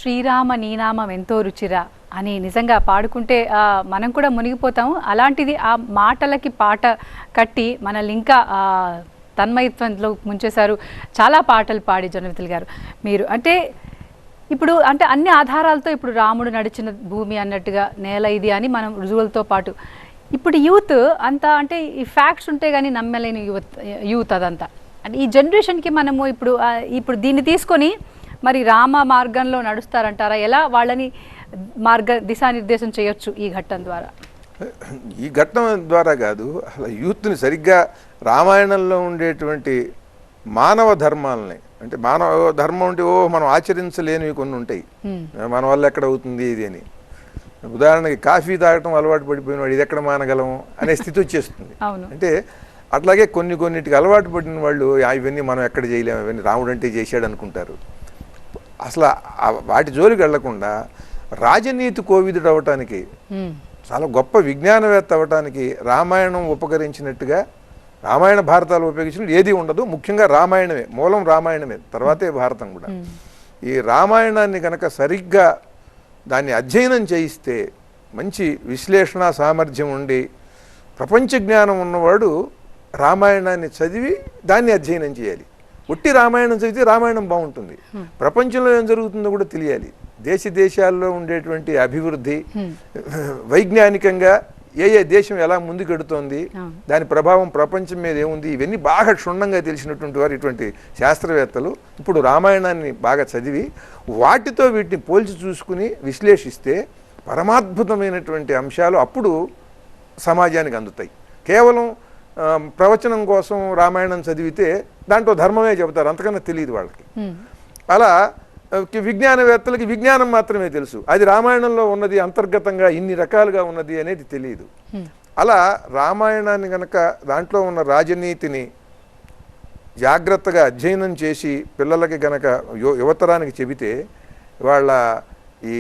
శ్రీరామ నీనామం ఎంతో రుచిరా అని నిజంగా పాడుకుంటే మనం కూడా మునిగిపోతాము. అలాంటిది ఆ మాటలకి పాట కట్టి మనల్ని ఇంకా తన్మయత్వంలో ముంచేశారు. చాలా పాటలు పాడి జొన్నవిత్తుల గారు మీరు అంటే ఇప్పుడు అంటే అన్ని ఆధారాలతో ఇప్పుడు రాముడు నడిచిన భూమి అన్నట్టుగా నేల ఇది అని మనం రుజువులతో పాటు ఇప్పుడు యూత్ అంతా అంటే ఈ ఫ్యాక్ట్స్ ఉంటే కానీ నమ్మలేని యూత్ అదంతా అంటే ఈ జనరేషన్కి మనము ఇప్పుడు దీన్ని తీసుకొని మరి రామ మార్గంలో నడుస్తారంటారా? ఎలా వాళ్ళని దిశానిర్దేశం చేయొచ్చు ఈ ఘట్టం ద్వారా? ఈ ఘట్టం ద్వారా కాదు, అసలు యూత్ని సరిగ్గా రామాయణంలో ఉండేటువంటి మానవ ధర్మాలని అంటే మానవ ధర్మం అంటే మనం ఆచరించలేనివి కొన్ని ఉంటాయి, మన వల్ల ఎక్కడ అవుతుంది ఇది అని. ఉదాహరణకి కాఫీ తాగటం అలవాటు పడిపోయిన వాడు ఇది ఎక్కడ మానగలము అనే స్థితి వచ్చేస్తుంది. అంటే అట్లాగే కొన్నిటికి అలవాటు పడిన వాళ్ళు ఇవన్నీ మనం ఎక్కడ చేయలేము, ఇవన్నీ రాముడు అంటే చేశాడు అనుకుంటారు. అసలు వాటి జోలికి వెళ్లకుండా రాజనీతి కోవిదుడు అవటానికి, చాలా గొప్ప విజ్ఞానవేత్త అవటానికి రామాయణం ఉపకరించినట్టుగా రామాయణ భారతాలు ఉపయోగించినట్టు ఏది ఉండదు. ముఖ్యంగా రామాయణమే మూలం, రామాయణమే తర్వాతే భారతం కూడా. ఈ రామాయణాన్ని కనుక సరిగ్గా దాన్ని అధ్యయనం చేయిస్తే మంచి విశ్లేషణ సామర్థ్యం ఉండి ప్రపంచ జ్ఞానం ఉన్నవాడు రామాయణాన్ని చదివి దాన్ని అధ్యయనం చేయాలి. ఒట్టి రామాయణం చదివితే రామాయణం బాగుంటుంది, ప్రపంచంలో ఏం జరుగుతుందో కూడా తెలియాలి. దేశాల్లో ఉండేటువంటి అభివృద్ధి, వైజ్ఞానికంగా ఏ దేశం ఎలా ముందుకెడుతోంది, దాని ప్రభావం ప్రపంచం మీద ఏముంది, ఇవన్నీ బాగా క్షుణ్ణంగా తెలిసినటువంటి వారు ఇటువంటి శాస్త్రవేత్తలు ఇప్పుడు రామాయణాన్ని బాగా చదివి వాటితో వీటిని పోల్చి చూసుకుని విశ్లేషిస్తే పరమాద్భుతమైనటువంటి అంశాలు అప్పుడు సమాజానికి అందుతాయి. కేవలం ప్రవచనం కోసం రామాయణం చదివితే దాంట్లో ధర్మమే చెబుతారు, అంతకన్నా తెలియదు వాళ్ళకి. అలా విజ్ఞానవేత్తలకి విజ్ఞానం మాత్రమే తెలుసు, అది రామాయణంలో ఉన్నది అంతర్గతంగా ఇన్ని రకాలుగా ఉన్నది అనేది తెలియదు. అలా రామాయణాన్ని గనక దాంట్లో ఉన్న రాజనీతిని జాగ్రత్తగా అధ్యయనం చేసి పిల్లలకి గనక యువతరానికి చెబితే వాళ్ళ ఈ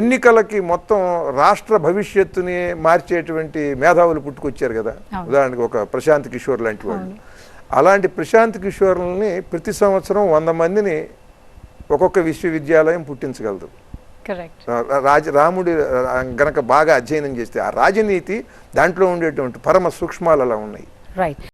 ఎన్నికలకి మొత్తం రాష్ట్ర భవిష్యత్తుని మార్చేటువంటి మేధావులు పుట్టుకొచ్చారు కదా. ఉదాహరణకి ఒక ప్రశాంత్ కిషోర్ లాంటి వాళ్ళు, అలాంటి ప్రశాంత్ కిషోర్లని ప్రతి సంవత్సరం 100 మందిని ఒక్కొక్క విశ్వవిద్యాలయం పుట్టించగలదు. రాముడి గనక బాగా అధ్యయనం చేస్తే ఆ రాజనీతి దాంట్లో ఉండేటువంటి పరమ సూక్ష్మాలు అలా ఉన్నాయి.